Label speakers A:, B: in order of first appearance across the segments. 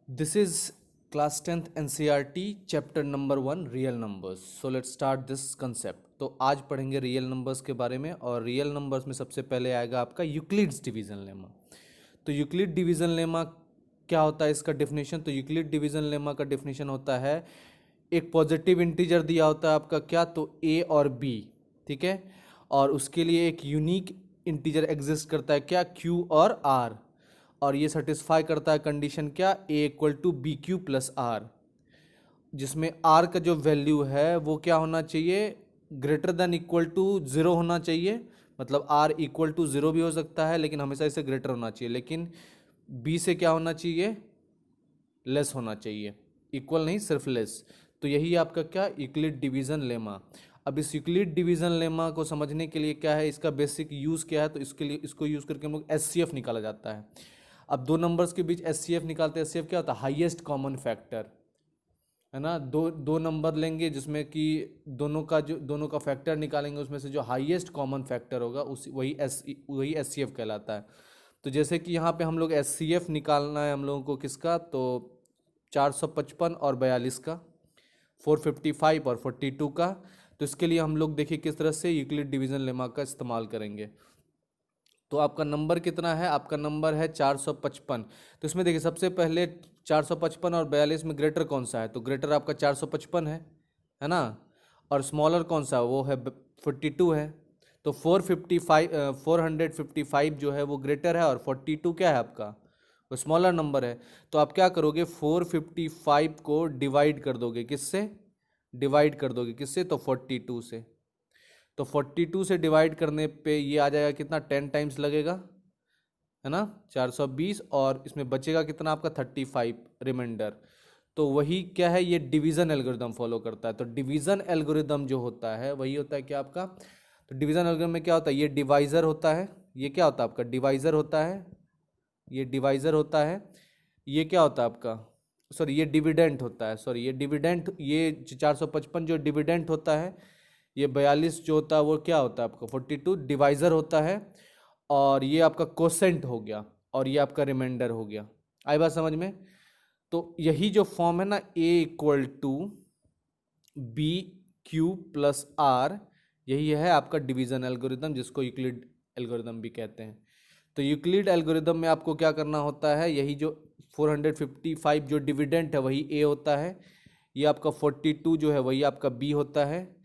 A: This is class 10th NCERT chapter number 1 real numbers. So let's start this concept. तो आज पढ़ेंगे real numbers के बारे में, और रियल नंबर्स में सबसे पहले आएगा आपका यूक्लिड्स डिवीजन लेमा. तो यूक्लिड डिवीजन लेमा क्या होता है, इसका डेफिनेशन. तो यूक्लिड डिवीजन लेमा का डेफिनेशन होता है, एक पॉजिटिव इंटीजर दिया होता है आपका क्या, तो ए और बी, ठीक है, और उसके लिए एक यूनिक इंटीजर एग्जिस्ट करता है क्या, क्यू और आर, और ये सेटिस्फाई करता है कंडीशन क्या, A equal to B Q plus R, जिसमें आर का जो वैल्यू है वो क्या होना चाहिए, greater than equal to zero होना चाहिए. मतलब आर इक्वल टू ज़ीरो भी हो सकता है, लेकिन हमेशा इसे ग्रेटर होना चाहिए. लेकिन बी से क्या होना चाहिए, लेस होना चाहिए, इक्वल नहीं, सिर्फ लेस. तो यही आपका क्या, यूक्लिड डिवीजन लेमा. अब इस यूक्लिड डिवीजन लेमा को समझने के लिए क्या है, इसका बेसिक यूज़ क्या है, तो इसके लिए इसको यूज़ करके हम लोग एचसीएफ निकाला जाता है. अब दो नंबर्स के बीच एचसीएफ निकालते हैं. एचसीएफ क्या होता है, हाईएस्ट कॉमन फैक्टर, है ना. दो दो नंबर लेंगे जिसमें कि दोनों का फैक्टर निकालेंगे, उसमें से जो हाईएस्ट कॉमन फैक्टर होगा उस वही एचसीएफ कहलाता है. तो जैसे कि यहाँ पे हम लोग एचसीएफ निकालना है हम लोगों को किसका, तो 455 और 42 का, 455 और 42 का. तो इसके लिए हम लोग देखिए किस तरह से यूक्लिड डिवीजन लेमा का इस्तेमाल करेंगे. तो आपका नंबर कितना है, आपका नंबर है 455. तो इसमें देखिए सबसे पहले 455 और 42 में ग्रेटर कौन सा है, तो ग्रेटर आपका 455 है ना. और स्मॉलर कौन सा, वो है 42 है. तो 455 जो है वो ग्रेटर है, और 42 क्या है आपका, वो स्मॉलर नंबर है. तो आप क्या करोगे, 455 को डिवाइड कर दोगे किससे, डिवाइड कर दोगे किससे, तो 42 से. तो 42 से डिवाइड करने पे ये आ जाएगा कितना, 10 टाइम्स लगेगा, है ना, 420. और इसमें बचेगा कितना आपका 35 रिमाइंडर. तो वही क्या है, ये डिवीजन एल्गोरिदम फॉलो करता है. तो डिवीजन एल्गोरिदम जो होता है वही होता है क्या आपका, तो डिवीजन एल्गोरिदम में क्या होता है, ये डिवाइजर होता है, ये क्या होता है आपका, डिवाइजर होता है, ये डिवाइजर होता है, ये क्या होता है आपका, सॉरी ये डिविडेंट होता है, सॉरी ये डिविडेंट, ये 455 जो डिविडेंट होता है, ये 42 जो होता है वो क्या होता है आपका 42 डिवाइजर होता है, और ये आपका कोसेंट हो गया, और ये आपका रिमाइंडर हो गया. आई बात समझ में. तो यही जो फॉर्म है ना, A equal to B Q plus R, यही है आपका डिवीजन एल्गोरिदम, जिसको यूक्लिड एल्गोरिदम भी कहते हैं. तो यूक्लिड एल्गोरिदम में आपको क्या करना होता है, यही जो 455 जो डिविडेंट है वही ए होता है, ये आपका 42 जो है वही आपका बी होता है,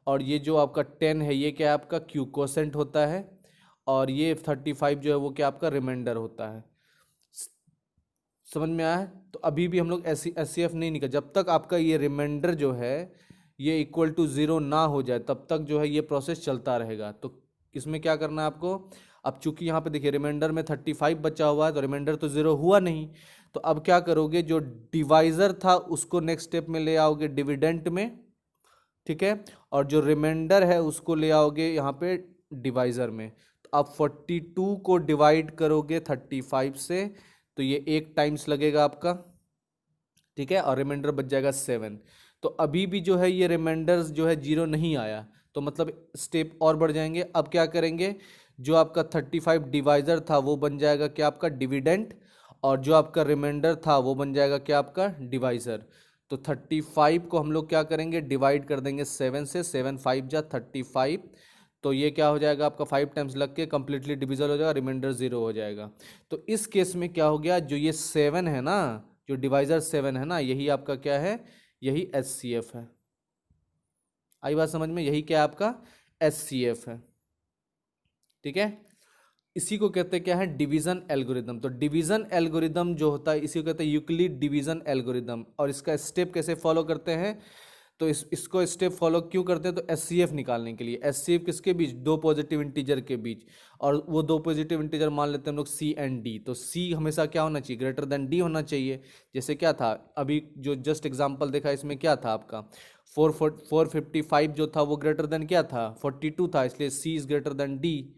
A: और ये जो आपका 10 है ये क्या है आपका क्यू कोसेंट होता है, और ये 35 जो है वो क्या आपका रिमाइंडर होता है. समझ में आया है. तो अभी भी हम लोग एस सी एफ नहीं निकल, जब तक आपका ये रिमाइंडर जो है ये इक्वल टू ज़ीरो ना हो जाए तब तक जो है ये प्रोसेस चलता रहेगा. तो इसमें क्या करना है आपको, अब चूंकि यहाँ पे देखिए रिमाइंडर में 35 बचा हुआ है, तो रिमाइंडर तो ज़ीरो हुआ नहीं. तो अब क्या करोगे, जो डिवाइज़र था उसको नेक्स्ट स्टेप में ले आओगे डिविडेंट में, ठीक है, और जो रिमाइंडर है उसको ले आओगे यहाँ पे डिवाइज़र में. तो आप 42 को डिवाइड करोगे 35 से, तो ये एक टाइम्स लगेगा आपका, ठीक है, और रिमाइंडर बच जाएगा 7. तो अभी भी जो है ये रिमाइंडर्स जो है जीरो नहीं आया, तो मतलब स्टेप और बढ़ जाएंगे. अब क्या करेंगे, जो आपका 35 डिवाइज़र था वो बन जाएगा क्या आपका डिविडेंट, और जो आपका रिमाइंडर था वो बन जाएगा क्या आपका डिवाइज़र. तो 35 को हम लोग क्या करेंगे, डिवाइड कर देंगे 7 से, 7 5 जा 35. तो ये क्या हो जाएगा आपका 5 टाइम्स लग के कंप्लीटली डिविजल हो जाएगा, रिमाइंडर 0 हो जाएगा. तो इस केस में क्या हो गया, जो ये 7 है ना, जो डिवाइजर 7 है ना, यही आपका क्या है, यही एच सी एफ है. आई बात समझ में, यही क्या है आपका एच सी एफ है, ठीक है. इसी को कहते हैं क्या है, डिवीजन एल्गोरिदम. तो डिवीजन एल्गोरिदम जो होता है इसी को कहते हैं यूक्लिड डिवीजन एल्गोरिदम. और इसका स्टेप कैसे फॉलो करते हैं, तो इसको स्टेप फॉलो क्यों करते हैं, तो एस सी एफ निकालने के लिए. एस सी एफ किसके बीच, दो पॉजिटिव इंटीजर के बीच, और वो दो पॉजिटिव इंटीजर मान लेते हैं हम लोग सी एंड डी. तो सी हमेशा क्या होना चाहिए, ग्रेटर देन डी होना चाहिए. जैसे क्या था अभी जो जस्ट एग्जांपल देखा, इसमें क्या था आपका 455 जो था वो ग्रेटर देन क्या था 42 था, इसलिए सी इज ग्रेटर देन डी.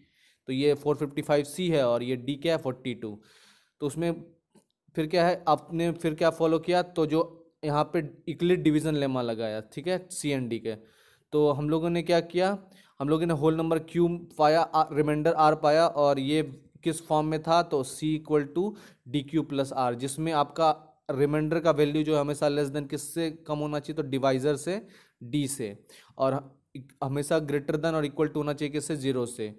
A: तो ये 455 सी है, और ये डी क्या है 42. तो उसमें फिर क्या है, आपने फिर क्या फॉलो किया, तो जो यहाँ पे यूक्लिड डिवीजन लेमा लगाया, ठीक है, सी एंड डी के. तो हम लोगों ने क्या किया, हम लोगों ने होल नंबर क्यू पाया, रिमाइंडर आर पाया, और ये किस फॉर्म में था, तो C equal to D Q plus R, जिसमें आपका रिमाइंडर का वैल्यू जो है हमेशा लेस देन किससे कम होना चाहिए, तो डिवाइजर से, डी से, और हमेशा ग्रेटर देन और इक्वल टू होना चाहिए किससे, जीरो से।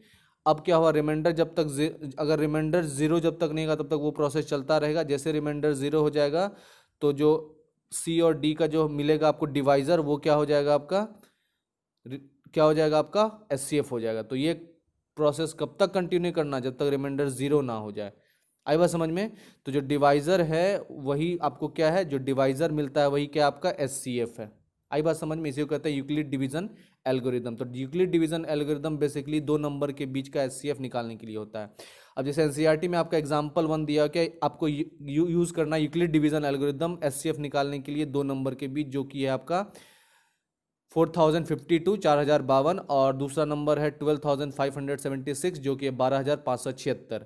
A: अब क्या हुआ, रिमाइंडर जब तक अगर रिमाइंडर जीरो जब तक नहीं होगा तब तक वो प्रोसेस चलता रहेगा। जैसे रिमाइंडर जीरो हो जाएगा तो जो सी और डी का जो मिलेगा आपको डिवाइजर, वो क्या हो जाएगा आपका, क्या हो जाएगा आपका, एस सी एफ हो जाएगा। तो ये प्रोसेस कब तक कंटिन्यू करना, जब तक रिमाइंडर जीरो ना हो जाए। आई बात समझ में। तो जो डिवाइजर है वही आपको क्या है, जो डिवाइजर मिलता है वही क्या आपका एस सी एफ है। आई बात समझ में। इसी को कहते हैं यूक्लिड डिवीजन एल्गोरिदम। तो यूक्लिड डिवीजन एल्गोरिदम बेसिकली दो नंबर के बीच का एस सी एफ निकालने के लिए होता है। अब जैसे एनसीईआरटी में आपका एग्जाम्पल 1 दिया कि आपको यूज करना है Euclid division algorithm S C F निकालने के लिए दो नंबर के बीच, जो कि है आपका 4052 4052, और दूसरा नंबर है 12576 जो कि 12576।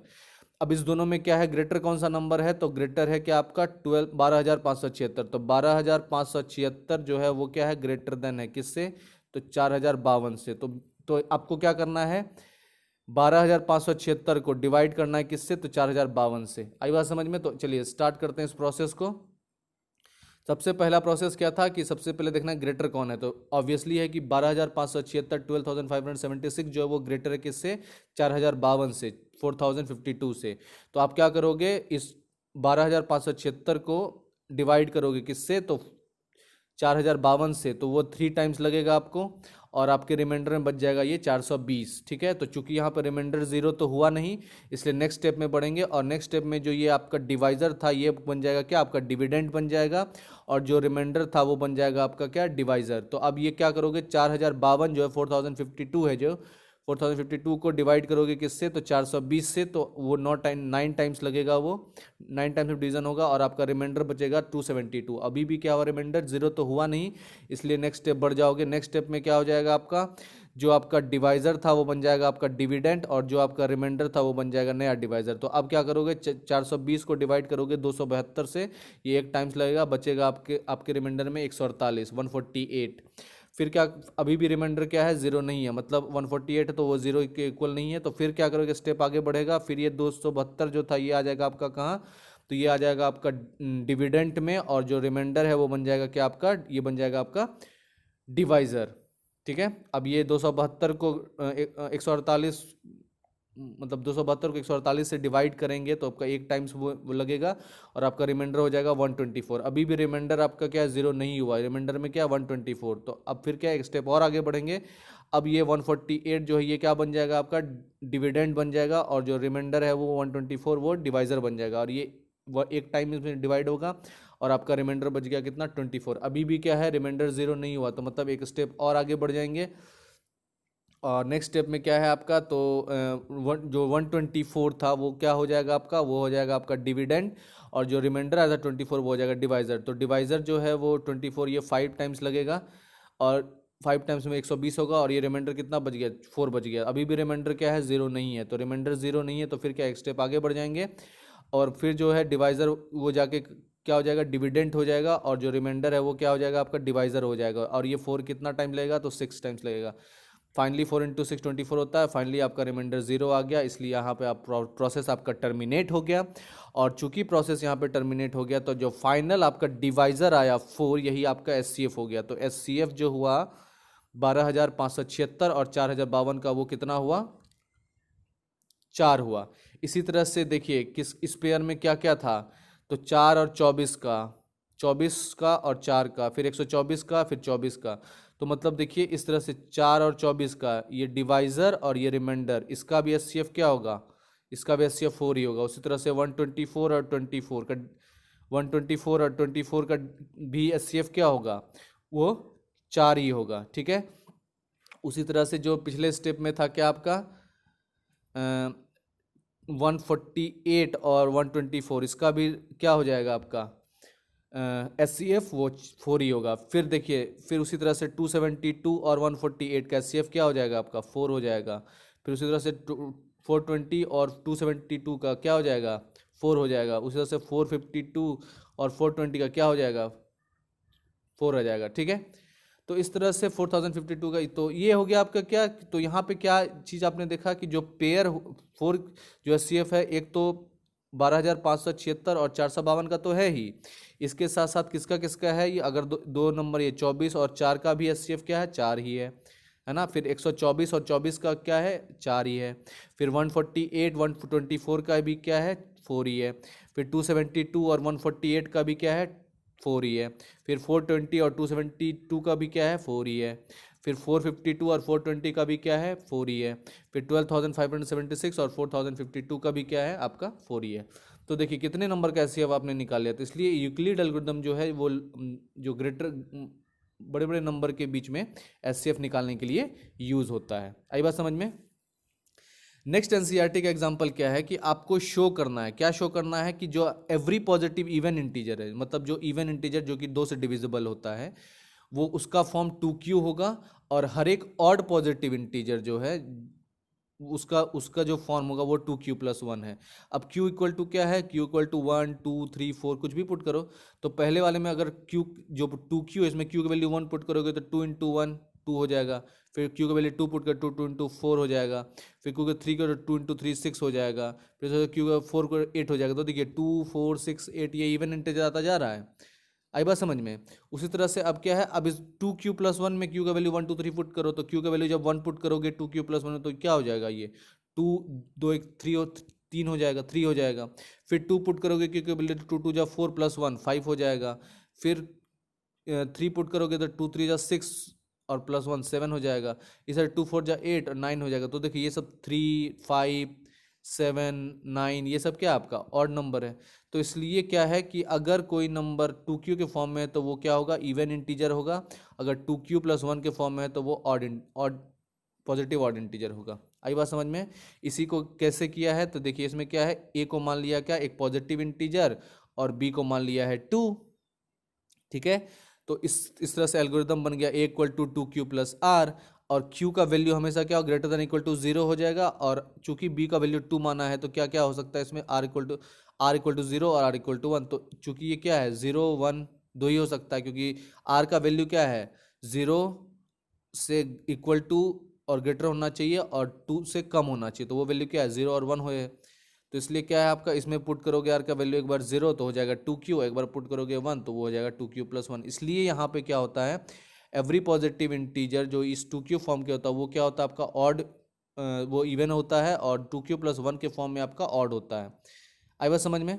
A: अब इस दोनों में क्या है, ग्रेटर कौन सा नंबर है, तो ग्रेटर है क्या आपका 12576। तो 12576 जो है वो क्या है, ग्रेटर देन है किससे, तो 4052 से। तो आपको क्या करना है, 12576 को डिवाइड करना है किससे, तो 4052 से। आई बात समझ में। तो चलिए स्टार्ट करते हैं इस प्रोसेस को। सबसे पहला प्रोसेस क्या था कि सबसे पहले देखना है ग्रेटर कौन है, तो ऑब्वियसली है कि 12576 12576 जो है वो ग्रेटर है किससे, 4052 से, 4052 से। तो आप क्या करोगे, इस 12576 को डिवाइड करोगे किससे, तो 4052 से, तो वो 3 टाइम्स लगेगा आपको, और आपके रिमाइंडर में बच जाएगा ये 420। ठीक है। तो चूंकि यहाँ पर रिमाइंडर जीरो तो हुआ नहीं, इसलिए नेक्स्ट स्टेप में बढ़ेंगे, और नेक्स्ट स्टेप में जो ये आपका डिवाइजर था ये बन जाएगा क्या आपका डिविडेंड बन जाएगा, और जो रिमाइंडर था वो बन जाएगा आपका क्या, डिवाइजर। तो अब ये क्या करोगे, 4052 जो है 4052 है, जो 4052 को डिवाइड करोगे किससे, तो 420 से, तो वो 9 टाइम्स लगेगा, वो 9 टाइम्स में डिवीजन होगा, और आपका रिमाइंडर बचेगा 272। अभी भी क्या हुआ, रिमाइंडर जीरो तो हुआ नहीं, इसलिए नेक्स्ट स्टेप बढ़ जाओगे। नेक्स्ट स्टेप में क्या हो जाएगा आपका, जो आपका डिवाइजर था वो बन जाएगा आपका डिविडेंड, और जो आपका रिमाइंडर था वो बन जाएगा नया डिवाइजर। तो अब क्या करोगे, 420 को डिवाइड करोगे 272 से, ये 1 टाइम्स लगेगा, बचेगा आपके रिमाइंडर में 148 148। फिर क्या, अभी भी रिमाइंडर क्या है, जीरो नहीं है, मतलब 148 है तो वो जीरो के इक्वल नहीं है। तो फिर क्या करोगे, स्टेप आगे बढ़ेगा, फिर ये 272 जो था ये आ जाएगा आपका कहाँ, तो ये आ जाएगा आपका डिविडेंट में, और जो रिमाइंडर है वो बन जाएगा क्या आपका, ये बन जाएगा आपका डिवाइजर। ठीक है। अब ये 272 को 148, मतलब 272 को 148 से डिवाइड करेंगे तो आपका 1 टाइम्स वो लगेगा, और आपका रिमाइंडर हो जाएगा 124। अभी भी रिमाइंडर आपका क्या है, जीरो नहीं हुआ, रिमाइंडर में क्या 124। तो अब फिर क्या, एक स्टेप और आगे बढ़ेंगे। अब ये 148 जो है ये क्या बन जाएगा आपका, डिविडेंड बन जाएगा, और जो रिमाइंडर है वो 124 वो डिवाइजर बन जाएगा, और ये 1 टाइम इसमें डिवाइड होगा, और आपका रिमाइंडर बच गया कितना, 24। अभी भी क्या है, रिमाइंडर जीरो नहीं हुआ, तो मतलब एक स्टेप और आगे बढ़ जाएंगे। और नेक्स्ट स्टेप में क्या है आपका, तो जो 124 था वो क्या हो जाएगा आपका, वो हो जाएगा आपका डिविडेंड, और जो रिमाइंडर आया था 24 वो हो जाएगा डिवाइजर। तो डिवाइजर जो है वो 24, ये 5 टाइम्स लगेगा, और 5 टाइम्स में 120 होगा, और ये रिमाइंडर कितना बच गया, 4 बच गया। अभी भी रिमाइंडर क्या है, जीरो नहीं है। तो रिमाइंडर जीरो नहीं है तो फिर क्या, एक स्टेप आगे बढ़ जाएंगे, और फिर जो है डिवाइजर वो जाके क्या हो जाएगा, डिविडेंट हो जाएगा, और जो रिमाइंडर है वो क्या हो जाएगा आपका, डिवाइजर हो जाएगा। और ये 4 कितना टाइम लगेगा, तो 6 टाइम्स लगेगा। फाइनली 4 इंटू 6 24 होता है। फाइनली आपका रिमाइंडर जीरो आ गया, इसलिए यहाँ पे आप प्रोसेस आपका टर्मिनेट हो गया। और चूंकि प्रोसेस यहाँ पे टर्मिनेट हो गया, तो जो फाइनल आपका डिवाइजर आया 4, यही आपका एस सी एफ हो गया। तो एस सी एफ जो हुआ 12576, और 4052 का वो कितना हुआ, 4 हुआ। इसी तरह से देखिए किस इस पेयर में क्या क्या था, तो 4 और 24 का, 24 का और 4 का, फिर 124 का, फिर 24 का। तो मतलब देखिए इस तरह से 4 और 24 का ये डिवाइजर और ये रिमाइंडर, इसका भी एस सी एफ क्या होगा, इसका भी एस सी एफ 4 ही होगा। उसी तरह से 124 और 24 का, 124 और 24 का भी एस सी एफ क्या होगा, वो 4 ही होगा। ठीक है। उसी तरह से जो पिछले स्टेप में था क्या आपका, 148 और 124, इसका भी क्या हो जाएगा आपका एस सी एफ, वो 4 ही होगा। फिर देखिए फिर उसी तरह से 272 और 148 का एस सी एफ क्या हो जाएगा आपका, 4 हो जाएगा। फिर उसी तरह से 420 और 272 का क्या हो जाएगा, 4 हो जाएगा। उसी तरह से 452 और 420 का क्या हो जाएगा, 4 आ जाएगा। ठीक है। तो इस तरह से 4052 का, तो ये हो गया आपका क्या, तो यहाँ पे क्या चीज़ आपने देखा कि जो पेयर 4 जो एस सी एफ है, एक तो 12,576 और 452 का तो है ही। इसके साथ साथ किसका किसका है ये, अगर दो नंबर ये 24 और 4 का भी एचसीएफ क्या है, 4 ही है ना। फिर 124 और 24 का क्या है, 4 ही है। फिर 148 124 का भी क्या है, 4 ही है। फिर 272 और 148 का भी क्या है, 4 ही है। फिर 420 और 272 का भी क्या है, 4 ही है। फिर 452 और 420 का भी क्या है, 4 ही है। फिर 12,576 और 4,052 का भी क्या है आपका, 4 ही है। तो देखिए कितने नंबर का एचसीएफ आपने निकाल लिया। तो इसलिए यूक्लिड एल्गोरिथम जो है वो जो ग्रेटर बड़े बड़े नंबर के बीच में एचसीएफ निकालने के लिए यूज होता है। आई बात समझ में। नेक्स्ट एनसीईआरटी का एग्जांपल क्या है कि आपको शो करना है, क्या शो करना है कि जो एवरी पॉजिटिव इवन इंटीजर है, मतलब जो इवन इंटीजर जो कि 2 से डिविजिबल होता है, वो उसका फॉर्म 2q होगा। और हर एक ऑड पॉजिटिव इंटीजर जो है उसका उसका जो फॉर्म होगा वो 2q+1 है। अब q इक्वल टू क्या है, q इक्वल टू 1 2 3 4 कुछ भी पुट करो। तो पहले वाले में अगर q जो 2q है इसमें q की वैल्यू 1 पुट करोगे तो 2 इंटू 1 2 हो जाएगा। फिर q की वैल्यू 2 पुट कर 2 2 इंटू 4 हो जाएगा। फिर q का 3 करो 2 इंटू 3 6 हो जाएगा। फिर q का 4 को 8 हो जाएगा। तो देखिए 2 4 6 8 ये इवन इंटीजर आता जा रहा है। आई बात समझ में। उसी तरह से अब क्या है, अब इस 2q+1 में q का वैल्यू 1 2 3 पुट करो। तो q का वैल्यू जब 1 पुट करोगे 2q+1 में तो क्या हो जाएगा, ये 2 2 1 3 और 3 हो जाएगा, 3 हो जाएगा। फिर 2 पुट करोगे q का वैल्यू 2 2 जा 4+1 5 हो जाएगा। फिर 3 पुट करोगे तो 2 3 जा 6 और +1 7 हो जाएगा। इधर 2 4 जा 8 और 9 हो जाएगा। तो देखिए ये सब 3 5 7 9 ये सब क्या आपका ऑड नंबर है। तो इसलिए क्या है कि अगर कोई नंबर 2q के फॉर्म में है तो वो क्या होगा, इवन इंटीजर होगा। अगर 2q+1 के फॉर्म में है तो वो ऑड पॉजिटिव ऑड इंटीजर होगा। आई बात समझ में। इसी को कैसे किया है, तो देखिए इसमें क्या है, a को मान लिया क्या, एक पॉजिटिव इंटीजर, और b को मान लिया है 2। ठीक है। तो इस तरह से एल्गोरिदम बन गया a इक्वल टू 2q+r। और q का वैल्यू हमेशा क्या हो, ग्रेटर देन इक्वल टू 0 हो जाएगा। और चूंकि b का वैल्यू 2 माना है तो क्या क्या हो सकता है इसमें, r इक्वल टू 0 और r इक्वल टू 1। तो चूंकि ये क्या है 0 1 दो ही हो सकता है, क्योंकि r का वैल्यू क्या है 0 से इक्वल टू और ग्रेटर होना चाहिए और 2 से कम होना चाहिए। तो वो वैल्यू क्या है 0 और 1 हुए। तो इसलिए क्या है आपका, इसमें पुट करोगे आर का वैल्यू एक बार 0 तो हो जाएगा 2q, एक बार पुट करोगे 1 तो वो हो जाएगा 2q+1। इसलिए यहाँ पे क्या होता है, एवरी पॉजिटिव इंटीजर जो इस 2q फॉर्म के होता है वो क्या होता है आपका ऑड, वो इवन होता है, और 2q+1 के फॉर्म में आपका ऑड होता है। आई बात समझ में।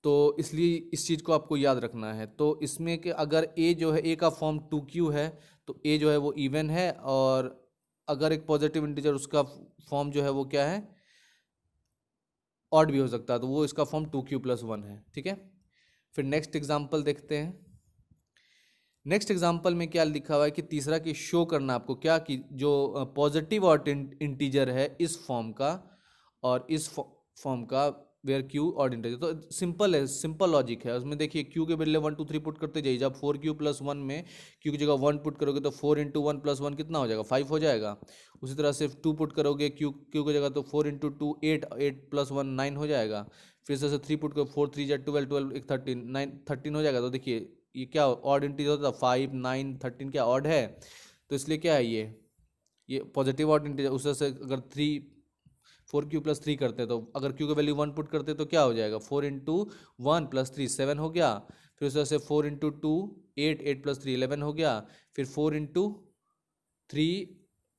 A: तो इसलिए इस चीज़ को आपको याद रखना है। तो इसमें कि अगर a जो है, a का फॉर्म 2q है तो a जो है वो इवन है, और अगर एक पॉजिटिव इंटीजर उसका फॉर्म जो है वो क्या है, ऑड भी हो सकता है, तो वो इसका फॉर्म 2q+1 है। ठीक है। फिर नेक्स्ट एग्जांपल देखते हैं। नेक्स्ट एग्जांपल में क्या लिखा हुआ है कि तीसरा की शो करना आपको क्या, कि जो पॉजिटिव ऑड इंटीजर है इस फॉर्म का और इस फॉर्म का वेयर क्यू ऑड इंटीजर। तो सिंपल है, सिंपल लॉजिक है उसमें। देखिए क्यू के बदले 1 2 3 पुट करते जाइए। जब 4q+1 में क्यू की जगह 1 पुट करोगे तो 4 इंटू 1+1 कितना हो जाएगा, 5 हो जाएगा। उसी तरह से 2 पुट करोगे क्यू की जगह तो 4 इंटू 2 8 8+1 9 हो जाएगा। फिर से 3 पुट करो 4 3 जा 12 12 एक 13 9 13 हो जाएगा। तो देखिए ये क्या ऑड इंटीजर होता है, 5 9 13 क्या ऑड है। तो इसलिए क्या है ये पॉजिटिव ऑड इंटीजर। उससे से अगर 4q+3 करते तो अगर q का वैल्यू 1 पुट करते तो क्या हो जाएगा, 4 इंटू 1+3 7 हो गया। फिर उससे से 4 इंटू 2 8 8+3 11 हो गया। फिर 4 इंटू 3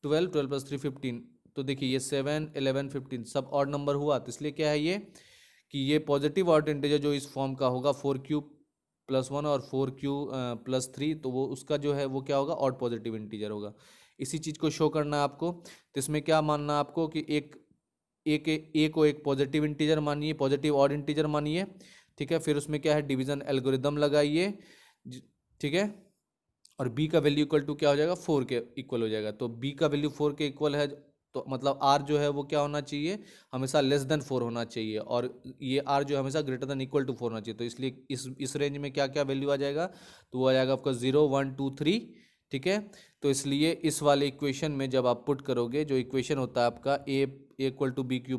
A: 12 12+3 15। तो देखिए ये 7 11 15 सब ऑड नंबर हुआ। तो इसलिए क्या है ये, कि ये पॉजिटिव ऑड इंटीजर जो इस फॉर्म का होगा 4q+1 और 4q+3, तो वो उसका जो है वो क्या होगा, ऑड पॉजिटिव इंटीजर होगा। इसी चीज़ को शो करना है आपको। तो इसमें क्या मानना आपको कि ए को एक पॉजिटिव इंटीजर मानिए, पॉजिटिव ऑड इंटीजर मानिए। ठीक है। फिर उसमें क्या है, डिवीजन एल्गोरिदम लगाइए। ठीक है। और बी का वैल्यू इक्वल टू क्या हो जाएगा, 4 के इक्वल हो जाएगा। तो बी का वैल्यू 4 के इक्वल है तो मतलब आर जो है वो क्या होना चाहिए, हमेशा लेस देन 4 होना चाहिए। और ये आर जो है हमेशा ग्रेटर देन इक्वल टू 4 होना चाहिए। तो इसलिए इस रेंज में क्या क्या वैल्यू आ जाएगा, तो वो आ जाएगा आपका 0 1 2 3। ठीक है। तो इसलिए इस वाले इक्वेशन में जब आप पुट करोगे, जो इक्वेशन होता है आपका A equal to B Q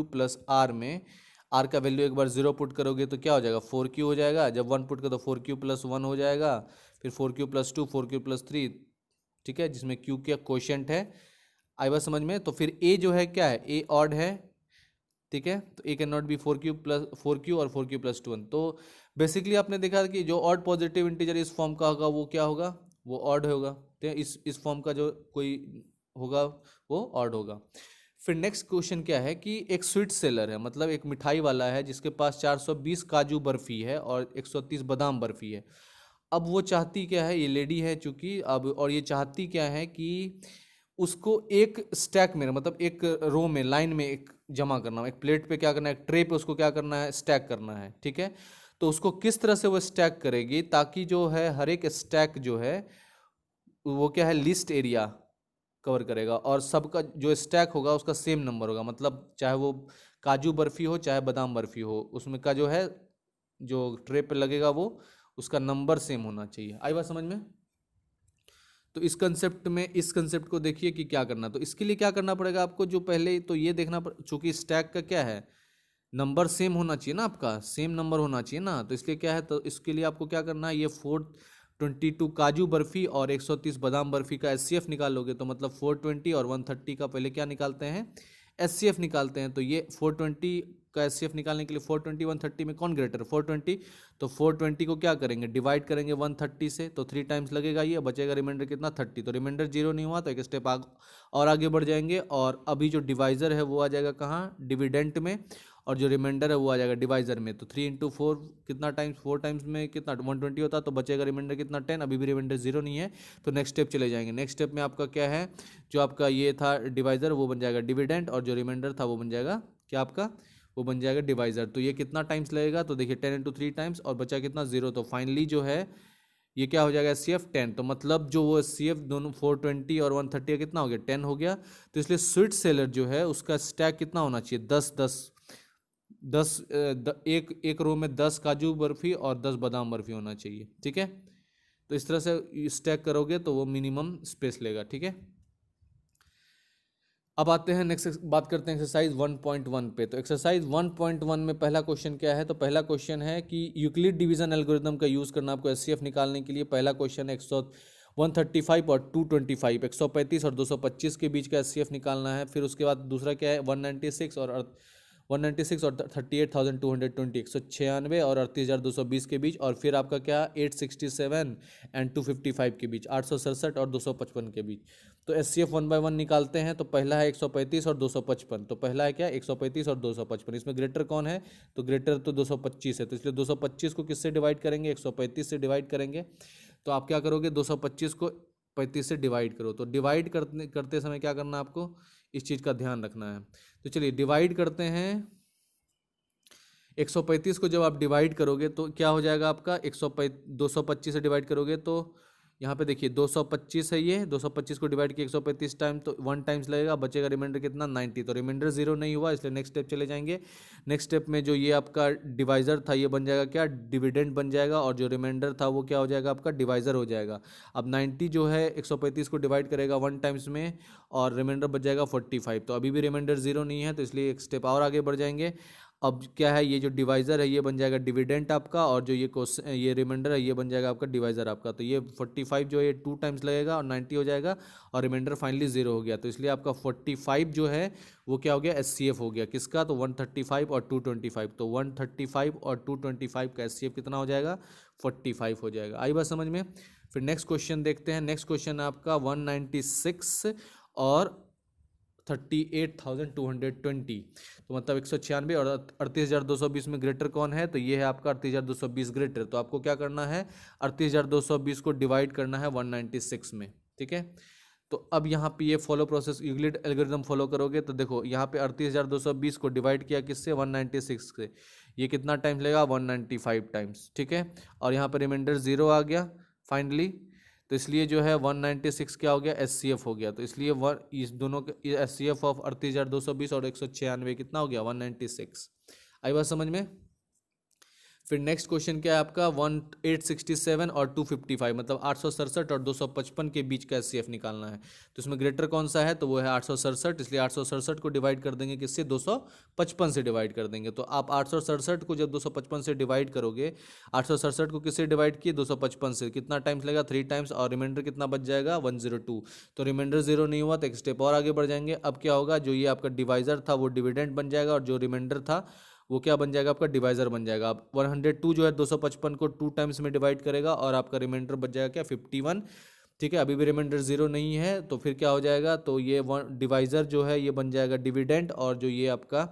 A: plus R में आर का वैल्यू एक बार 0 पुट करोगे तो क्या हो जाएगा, 4q हो जाएगा। जब 1 पुट करो तो 4q+1 हो जाएगा। फिर 4q+2 4q+3। ठीक है। जिसमें q का क्वोशिएंट है आई बात समझ में? तो फिर ए जो है क्या है, ए ऑड है, ठीक है, तो A can not be 4q plus 4q और 4q प्लस 2 1। तो बेसिकली आपने देखा कि जो ऑड पॉजिटिव इंटीजर इस फॉर्म का होगा वो क्या होगा, वो ऑड होगा, ठीक है, इस फॉर्म का जो कोई होगा वो ऑड होगा। फिर नेक्स्ट क्वेश्चन क्या है कि एक स्वीट सेलर है, मतलब एक मिठाई वाला है जिसके पास 420 काजू बर्फी है और 130 बादाम बर्फी है। अब वो चाहती क्या है, ये लेडी है चूंकि, अब और ये चाहती क्या है कि उसको एक स्टैक में, मतलब एक रो में, लाइन में एक जमा करना, एक प्लेट पे क्या करना है, एक ट्रे पे उसको क्या करना है, स्टैक करना है, ठीक है। तो उसको किस तरह से वो स्टैक करेगी ताकि जो है हर एक स्टैक जो है वो क्या है, लिस्ट एरिया कवर करेगा और सबका जो स्टैक होगा उसका सेम नंबर होगा, मतलब चाहे वो काजू बर्फी हो चाहे बादाम बर्फी हो, उसमें का जो है जो ट्रे पे लगेगा वो उसका नंबर सेम होना चाहिए। आई बात समझ में? तो इस कंसेप्ट को देखिए कि क्या करना। तो इसके लिए क्या करना पड़ेगा आपको, जो पहले तो ये देखना चूंकि स्टैक का क्या है, नंबर सेम होना चाहिए ना, आपका सेम नंबर होना चाहिए ना, तो इसलिए क्या है, तो इसके लिए आपको क्या करना है, ये 422 काजू बर्फी और 130 बादाम बर्फी का एचसीएफ निकालोगे, तो मतलब 420 और 130 का पहले क्या निकालते हैं, एचसीएफ निकालते हैं। तो ये 420 का एचसीएफ निकालने के लिए 420 130 में कौन ग्रेटर, 420, तो 420 को क्या करेंगे, डिवाइड करेंगे 130 से, तो 3 टाइम्स लगेगा, ये बचेगा रिमाइंडर कितना, 30। तो रिमाइंडर जीरो नहीं हुआ तो एक स्टेप और आगे बढ़ जाएंगे, और अभी जो डिवाइजर है वो आ जाएगा कहाँ, डिविडेंट में, और जो रिमाइंडर है वो आ जाएगा डिवाइजर में। तो 3 इंटू 4 कितना टाइम्स, 4 टाइम्स में कितना 120 होता, तो बचेगा रिमाइंडर कितना 10। अभी भी रिमाइंडर जीरो नहीं है, तो नेक्स्ट स्टेप चले जाएंगे। नेक्स्ट स्टेप में आपका क्या है, जो आपका ये था डिवाइजर वो बन जाएगा डिविडेंट, और जो रिमाइंडर था वो बन जाएगा क्या आपका, वो बन जाएगा डिवाइजर। तो ये कितना टाइम्स लगेगा, तो देखिए 10 इंटू 3 टाइम्स, और बचा कितना 0। तो फाइनली जो है ये क्या हो जाएगा, सी एफ 10। तो मतलब जो वो सी एफ दोनों 420 और 130 का कितना हो गया, 10 हो गया। तो इसलिए स्वीट सेलर जो है उसका स्टैक कितना होना चाहिए, 10 10 10 एक रो में 10 काजू बर्फी और 10 बादाम बर्फी होना चाहिए, ठीक है। तो इस तरह से स्टैक करोगे तो वो मिनिमम स्पेस लेगा, ठीक है। अब आते हैं नेक्स्ट, बात करते हैं एक्सरसाइज 1.1 पे। तो एक्सरसाइज 1.1 में पहला क्वेश्चन क्या है, तो पहला क्वेश्चन है कि यूक्लिड डिवीजन एल्गोरिथम का यूज करना आपको एचसीएफ निकालने के लिए। पहला क्वेश्चन है 135 और 225, 135 और 225 के बीच का एचसीएफ निकालना है। फिर उसके बाद दूसरा क्या है, 196 और 38,220, 196 और 38,220 के बीच, और फिर आपका क्या 867 एंड 255 के बीच, 867 और 255 के बीच। तो एचसीएफ 1 बाय 1 निकालते हैं। तो पहला है 135 और 255, तो पहला है क्या 135 और 255, इसमें ग्रेटर कौन है, तो ग्रेटर तो 225 है, तो इसलिए 225 को किससे डिवाइड करेंगे, 135 से डिवाइड करेंगे। तो आप क्या करोगे, 225 को 35 से डिवाइड करो। तो डिवाइड करते समय क्या करना है आपको, इस चीज़ का ध्यान रखना है। तो चलिए डिवाइड करते हैं। 135 को जब आप डिवाइड करोगे तो क्या हो जाएगा आपका, 225 से डिवाइड करोगे तो यहाँ पे देखिए 225 है, ये 225 को डिवाइड किया 135 टाइम, तो 1 टाइम्स लगेगा, बचेगा रिमाइंडर कितना 90। तो रिमाइंडर जीरो नहीं हुआ, इसलिए नेक्स्ट स्टेप चले जाएंगे। नेक्स्ट स्टेप में जो ये आपका डिवाइजर था ये बन जाएगा क्या, डिविडेंड बन जाएगा, और जो रिमाइंडर था वो क्या हो जाएगा आपका, डिवाइजर हो जाएगा। अब 90 जो है 135 को डिवाइड करेगा 1 टाइम्स में, और रिमाइंडर बच जाएगा 45। तो अभी भी रिमाइंडर जीरो नहीं है, तो इसलिए एक स्टेप और आगे बढ़ जाएंगे। अब क्या है, ये जो डिवाइजर है ये बन जाएगा डिविडेंट आपका, और जो ये रिमाइंडर है ये बन जाएगा आपका डिवाइजर आपका। तो ये 45 जो है ये 2 टाइम्स लगेगा और 90 हो जाएगा, और रिमाइंडर फाइनली जीरो हो गया। तो इसलिए आपका 45 जो है वो क्या हो गया, एचसीएफ हो गया किसका, तो 135 और 225। तो 135 और 225 का एचसीएफ कितना हो जाएगा, 45 हो जाएगा। आई बात समझ में? फिर नेक्स्ट क्वेश्चन देखते हैं। नेक्स्ट क्वेश्चन है आपका 196 और 38,220, तो मतलब 196 और 38,220 में ग्रेटर कौन है, तो ये है आपका 38,220 ग्रेटर। तो आपको क्या करना है, 38,220 को डिवाइड करना है 196 में, ठीक है। तो अब यहाँ पे ये follow process Euclid algorithm follow करोगे तो देखो यहाँ पे 38,220 को डिवाइड किया किससे, 196 से, ये कितना टाइम्स लेगा, 195 टाइम्स, ठीक है। और यहाँ पे रिमाइंडर जीरो आ गया फाइनली, तो इसलिए जो है 196 क्या हो गया, एचसीएफ हो गया। तो इसलिए इस दोनों के एचसीएफ ऑफ 38,220 और 196 कितना हो गया, 196। आई बात समझ में? फिर नेक्स्ट क्वेश्चन क्या है आपका 1867 और 255, मतलब 867 और 255 के बीच का एचसीएफ निकालना है। तो इसमें ग्रेटर कौन सा है, तो वो है 867, इसलिए 867 को डिवाइड कर देंगे किससे, 255 से डिवाइड कर देंगे। तो आप 867 को जब 255 से डिवाइड करोगे, 867 को किससे डिवाइड किए, 255 से, कितना टाइम्स लगेगा, 3 टाइम्स, और रिमाइंडर कितना बच जाएगा, 102। तो रिमाइंडर 0 नहीं हुआ तो एक स्टेप और आगे बढ़ जाएंगे। अब क्या होगा, जो ये आपका डिवाइजर था वो डिविडेंड बन जाएगा, और जो रिमाइंडर था वो क्या बन जाएगा, आपका डिवाइजर बन जाएगा। अब 102 जो है 255 को 2 टाइम्स में डिवाइड करेगा, और आपका रिमाइंडर बच जाएगा क्या, 51। ठीक है, अभी भी रिमाइंडर 0 नहीं है, तो फिर क्या हो जाएगा, तो ये डिवाइजर जो है ये बन जाएगा डिविडेंड, और जो ये आपका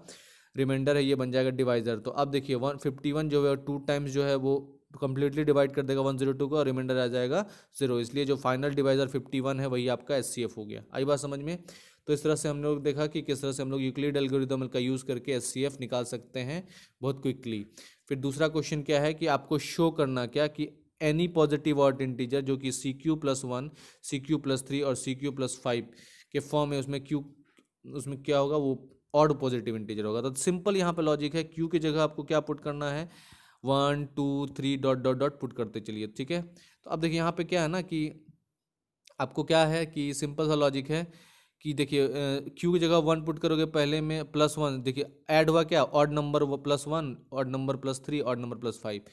A: रिमाइंडर है ये बन जाएगा डिवाइजर। तो अब देखिए 151 जो है 2 टाइम्स जो है वो कंप्लीटली डिवाइड कर देगा 102 को, और रिमाइंडर आ जाएगा 0, इसलिए जो फाइनल डिवाइजर 51 है वही आपका एचसीएफ हो गया। आई बात समझ में। तो इस तरह से हम लोग देखा कि किस तरह से हम लोग यूक्लिड एल्गोरिदम का यूज़ करके एचसीएफ निकाल सकते हैं बहुत क्विकली। फिर दूसरा क्वेश्चन क्या है कि आपको शो करना क्या कि एनी पॉजिटिव ऑड इंटीजर जो कि CQ+1, CQ+3 और CQ+5 के फॉर्म है, उसमें क्या होगा, वो ऑड पॉजिटिव इंटीजर होगा। तो सिंपल यहाँ पे लॉजिक है, क्यू की जगह आपको क्या पुट करना है, 1 2 3 डॉट डॉट डॉट पुट करते चलिए। ठीक है, तो अब देखिए यहाँ पे क्या है ना कि आपको क्या है कि सिंपल सा लॉजिक है कि देखिए क्यू की जगह 1 पुट करोगे, पहले में +1, देखिए ऐड हुआ क्या, ऑड नंबर वो +1, ऑड नंबर +3, ऑड नंबर +5।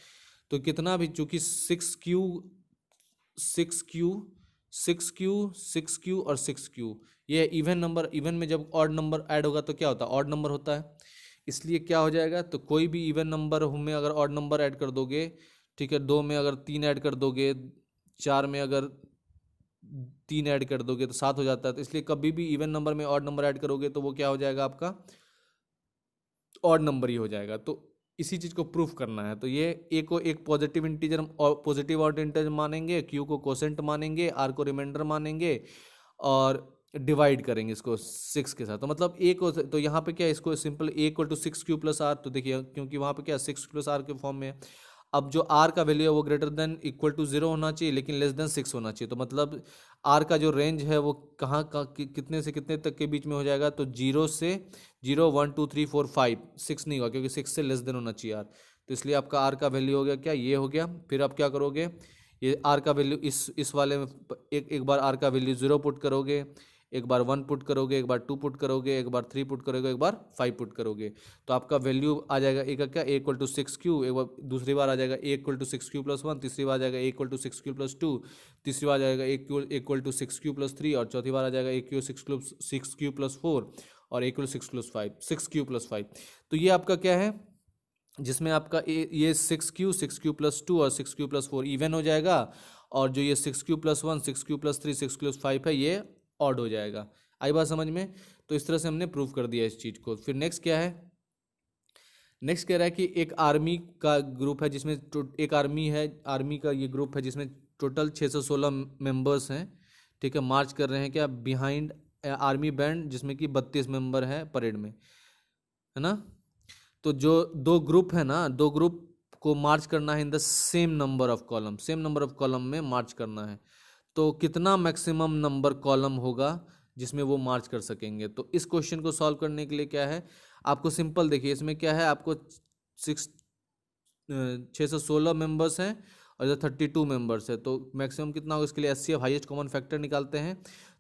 A: तो कितना भी, चूंकि 6Q 6Q और 6Q ये इवन नंबर, इवन में जब ऑड नंबर ऐड होगा तो क्या होता है, ऑड नंबर होता है। इसलिए क्या हो जाएगा, तो कोई भी इवन नंबर में अगर ऑड नंबर ऐड कर दोगे, ठीक है, 2 में अगर 3 ऐड कर दोगे, 4 में अगर 3 ऐड कर दोगे तो 7 हो जाता है। तो इसलिए कभी भी इवन नंबर में ऑड नंबर ऐड करोगे तो वो क्या हो जाएगा, आपका ऑड नंबर ही हो जाएगा। तो इसी चीज़ को प्रूफ करना है। तो ये ए को एक पॉजिटिव इंटीजर और पॉजिटिव ऑड इंटीजर मानेंगे, क्यू को कोसेंट मानेंगे, आर को रिमाइंडर मानेंगे, और डिवाइड करेंगे इसको 6 के साथ। तो मतलब ए को, तो यहाँ पे क्या है, इसको simple A equal to 6Q+R, तो देखिए क्योंकि वहाँ पे क्या 6+R के फॉर्म में है। अब जो आर का वैल्यू है वो ग्रेटर देन इक्वल टू 0 होना चाहिए, लेकिन लेस देन 6 होना चाहिए। तो मतलब आर का जो रेंज है वो कहाँ का कितने से कितने तक के बीच में हो जाएगा, तो 0 से 0 1 2 3 4 5 6 नहीं होगा, क्योंकि 6 से लेस देन होना चाहिए आर। तो इसलिए आपका आर का वैल्यू हो गया क्या, ये हो गया। फिर आप क्या करोगे, ये आर का वैल्यू इस वाले में एक बार आर का वैल्यू 0 पुट करोगे, एक बार 1 पुट करोगे, एक बार 2 पुट करोगे, एक बार 3 पुट करोगे, एक बार 5 पुट करोगे। तो आपका वैल्यू आ जाएगा ए का क्या, ए इक्वल टू 6Q, एक बार दूसरी बार आ जाएगा ए इक्वल टू 6Q+1, तीसरी बार आ जाएगा ए इक्वल टू 6Q+2, तीसरी बार आ जाएगा ए इक्वल टू 6Q+3, और चौथी बार आ जाएगा ए इक्वल 6Q+4, और ए इक्वल 6Q+5। तो ये आपका क्या है, जिसमें आपका ये 6Q+2 और 6Q+4 इवन हो जाएगा, और जो ये 6Q+1 6Q+3 6Q+5 है ये ऑड हो जाएगा। आई बात समझ में। तो इस तरह से हमने प्रूव कर दिया इस चीज़ को। फिर नेक्स्ट क्या है, नेक्स्ट कह रहा है कि एक आर्मी का ग्रुप है जिसमें एक आर्मी है, आर्मी का ये ग्रुप है जिसमें टोटल 616 मेंबर्स हैं। ठीक है, मार्च कर रहे हैं क्या, बिहाइंड आर्मी बैंड, जिसमें कि 32 मेंबर हैं परेड में, है ना। तो जो दो ग्रुप है ना, दो ग्रुप को मार्च करना है in the same number of column, same number of column में मार्च करना है। तो कितना मैक्सिमम नंबर कॉलम होगा जिसमें वो मार्च कर सकेंगे। तो इस क्वेश्चन को सॉल्व करने के लिए क्या है, आपको सिंपल देखिए, इसमें क्या है, आपको 616 मेंबर्स हैं और इधर 32 मेंबर्स है। तो मैक्सिमम कितना होगा, इसके लिए एचसीएफ हाईएस्ट कॉमन फैक्टर निकालते हैं।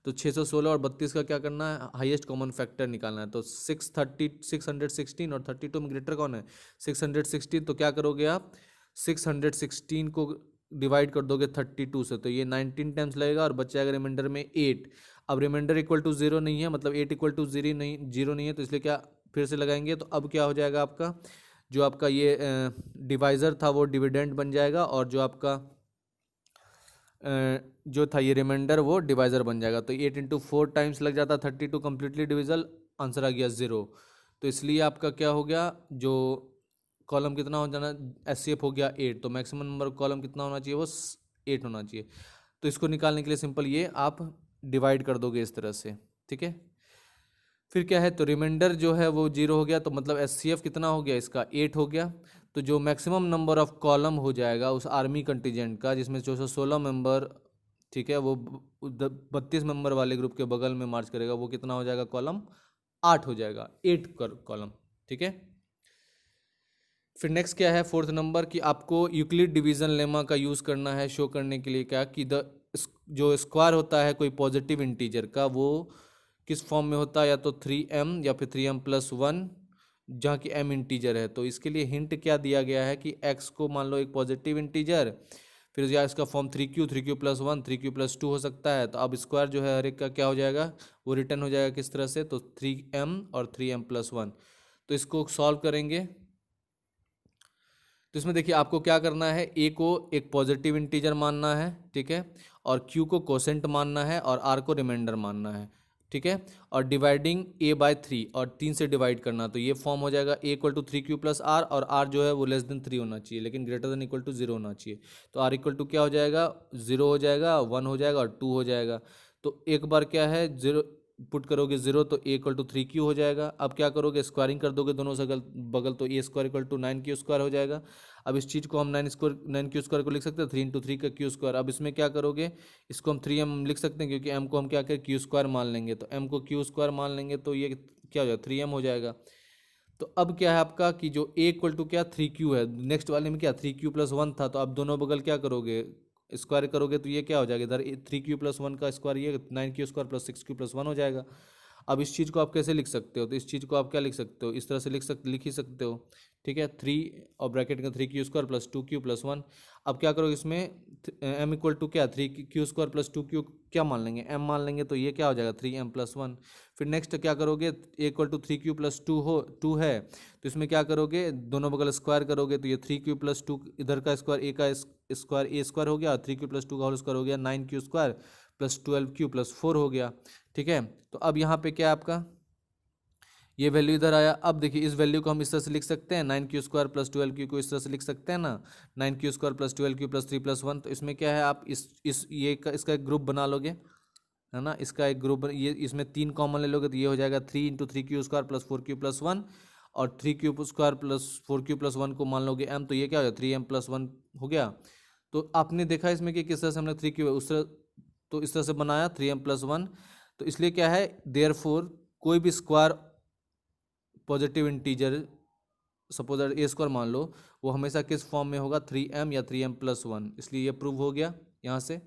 A: तो 616 और 32 का क्या करना है, हाईएस्ट कॉमन फैक्टर निकालना है। तो 616 और 32 में ग्रेटर कौन है, 616। तो क्या करोगे आप, 616 को डिवाइड कर दोगे 32 से, तो ये 19 टाइम्स लगेगा, और बच जाएगा रिमाइंडर में 8। अब रिमाइंडर इक्वल टू 0 नहीं है, मतलब 8 इक्वल टू 0 नहीं है, तो इसलिए क्या फिर से लगाएंगे। तो अब क्या हो जाएगा, आपका जो आपका ये डिवाइज़र था वो डिविडेंड बन जाएगा, और जो आपका जो था ये रिमाइंडर वो डिवाइज़र बन जाएगा। तो 8 × 4 टाइम्स लग जाता 32 कम्प्लीटली डिविजल, आंसर आ गया 0। तो इसलिए आपका क्या हो गया, जो कॉलम कितना हो जाना, एचसीएफ हो गया 8। तो मैक्सिमम नंबर कॉलम कितना होना चाहिए, वो 8 होना चाहिए। तो इसको निकालने के लिए सिंपल ये आप डिवाइड कर दोगे इस तरह से। ठीक है, फिर क्या है, तो रिमाइंडर जो है वो 0 हो गया, तो मतलब एचसीएफ कितना हो गया इसका, 8 हो गया। तो जो मैक्सिमम नंबर ऑफ कॉलम हो जाएगा उस आर्मी कंटीजेंट का, जिसमें 416 मेंबर, ठीक है, वो 32 मेंबर वाले ग्रुप के बगल में मार्च करेगा, वो कितना हो जाएगा, कॉलम 8 हो जाएगा, 8 कॉलम। ठीक है, फिर नेक्स्ट क्या है फोर्थ नंबर कि आपको यूक्लिड डिवीजन लेमा का यूज़ करना है शो करने के लिए क्या कि जो स्क्वायर होता है कोई पॉजिटिव इंटीजर का वो किस फॉर्म में होता है, या तो 3m या फिर 3m+1, जहाँ की m इंटीजर है। तो इसके लिए हिंट क्या दिया गया है कि x को मान लो एक पॉजिटिव इंटीजर, फिर या इसका फॉर्म 3q+1 3q+2 हो सकता है। तो अब स्क्वायर जो है हर एक का क्या हो जाएगा, वो रिटर्न हो जाएगा किस तरह से, तो 3m और 3m+1। तो इसको सॉल्व करेंगे तो इसमें देखिए आपको क्या करना है, a को एक पॉजिटिव इंटीजर मानना है, ठीक है, और q को कोसेंट मानना है और r को रिमाइंडर मानना है, ठीक है, और डिवाइडिंग a/3 और 3 से डिवाइड करना। तो ये फॉर्म हो जाएगा a = 3q+r, और r जो है वो <3 होना चाहिए लेकिन > 0 होना चाहिए। तो r = क्या हो जाएगा, 0 हो जाएगा, 1 हो जाएगा और 2 हो जाएगा। तो एक बार क्या है 0 पुट करोगे 0 तो a = 3q हो जाएगा। अब क्या करोगे, स्क्वायरिंग कर दोगे दोनों से बगल, तो a² = 9q² हो जाएगा। अब इस चीज़ को हम 9q² को लिख सकते हैं 3 × 3 का q²। अब इसमें क्या करोगे, इसको हम 3m लिख सकते हैं क्योंकि m को हम क्या करें q² मान लेंगे। तो m को q² मान लेंगे तो ये क्या हो जाएगा 3m हो जाएगा। तो अब क्या है आपका कि जो a = क्या 3q है, नेक्स्ट वाले में क्या 3q+1 था, तो अब दोनों बगल क्या करोगे स्क्वायर करोगे तो ये क्या हो जाएगा, इधर 3q+1 का स्क्वायर ये 9q² + 6q+1 हो जाएगा। अब इस चीज़ को आप कैसे लिख सकते हो, तो इस चीज़ को आप क्या लिख सकते हो, इस तरह से लिख ही सकते हो, ठीक है, 3 और ब्रैकेट का 3q² + 2q+1। अब क्या करोगे इसमें m = क्या 3q² + 2q क्या मान लेंगे, m मान लेंगे, तो ये क्या हो जाएगा 3m+1। फिर नेक्स्ट क्या करोगे, a = 3q+2 है, तो इसमें क्या करोगे दोनों बगल स्क्वायर करोगे, तो ये 3q+2 इधर का स्क्वायर a का स्क्वायर a² हो गया, 3q+2 का होल स्क्वायर हो गया 9q² + 12q + 4 हो गया, ठीक है। तो अब यहाँ पे क्या है आपका ये वैल्यू इधर आया। अब देखिए इस वैल्यू को हम इस तरह से लिख सकते हैं 9q² + 12q को इस तरह से लिख सकते हैं ना, 9q² + 12q + 3+1। तो इसमें क्या है आप इसका एक ग्रुप बना लोगे, है ना, इसका एक ग्रुप ये इसमें 3 कॉमन ले लोगे तो ये हो जाएगा 3 × 3q² + 4q+1, और 3q² + 4q+1 को मान लोगे m, तो ये क्या हो जाएगा 3m+1 हो गया। तो आपने देखा इसमें कि किस तरह से हमने 3q उस तरह तो इस तरह से बनाया 3m+1। तो इसलिए क्या है देयरफॉर कोई भी square positive integer suppose a² मान लो, वो हमेशा किस फॉर्म में होगा 3m या 3m+1, इसलिए ये प्रूव हो गया यहाँ से।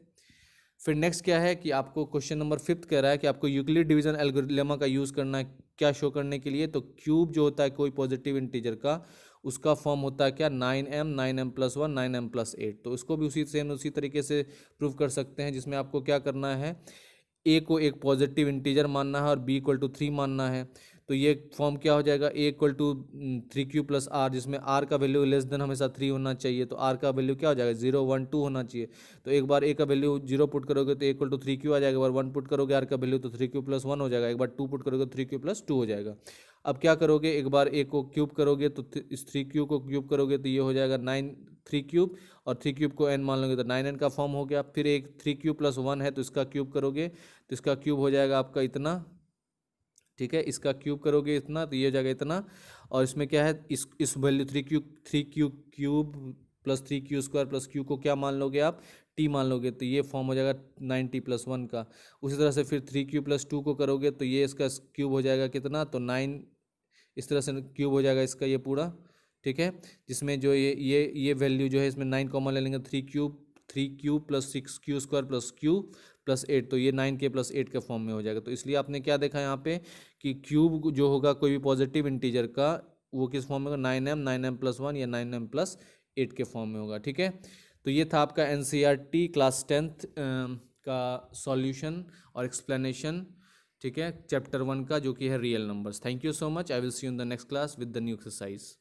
A: फिर नेक्स्ट क्या है कि आपको क्वेश्चन नंबर 5 कह रहा है कि आपको यूक्लिड डिवीजन एल्गोरिथम का यूज़ करना है क्या शो करने के लिए, तो क्यूब जो होता है कोई पॉजिटिव इंटीजर का उसका फॉर्म होता है क्या 9m 9m+1 9m+8। तो उसको भी उसी तरीके से प्रूव कर सकते हैं, जिसमें आपको क्या करना है a को एक पॉजिटिव इंटीजर मानना है और b = 3 मानना है। तो ये फॉर्म क्या हो जाएगा a = 3q+r, जिसमें r का वैल्यू हमेशा 3 होना चाहिए, तो r का वैल्यू क्या हो जाएगा 0 1 2 होना चाहिए। तो एक बार a का वैल्यू 0 पुट करोगे तो a = 3q आ जाएगा, एक बार 1 पुट करोगे r का वैल्यू तो 3q+1 हो जाएगा, एक बार 2 पुट करोगे तो 3q+2 हो जाएगा। अब क्या करोगे, एक बार a को क्यूब करोगे तो इस 3q को क्यूब करोगे तो ये हो जाएगा 3 और 3 को n मान लोगे तो 9n का फॉर्म हो गया। फिर एक 3q+1 है तो इसका क्यूब करोगे तो इसका क्यूब हो जाएगा आपका इतना, ठीक है, इसका क्यूब करोगे इतना तो ये हो जाएगा इतना। और इसमें क्या है इस वैल्यू 3q³ + 3q² + q को क्या मान लोगे आप t मान लोगे, तो ये फॉर्म हो जाएगा 9t+1 का। उसी तरह से फिर 3q+2 को करोगे तो ये इसका क्यूब हो जाएगा कितना, तो 9 इस तरह से क्यूब हो जाएगा इसका ये पूरा, ठीक है, जिसमें जो ये वैल्यू जो है इसमें 9 कॉमन ले लेंगे 3q + 6q² + q + 8, तो ये 9k + 8 के फॉर्म में हो जाएगा। तो इसलिए आपने क्या देखा यहाँ पे कि क्यूब जो होगा कोई भी पॉजिटिव इंटीजर का वो किस फॉर्म में होगा 9m 9m+1 या 9m+8 के फॉर्म में होगा, ठीक है। तो ये था आपका NCERT क्लास 10th का सॉल्यूशन और एक्सप्लेनेशन, ठीक है, चैप्टर 1 का जो कि है real numbers. Thank you so much, I will see you in the next class with the new exercise.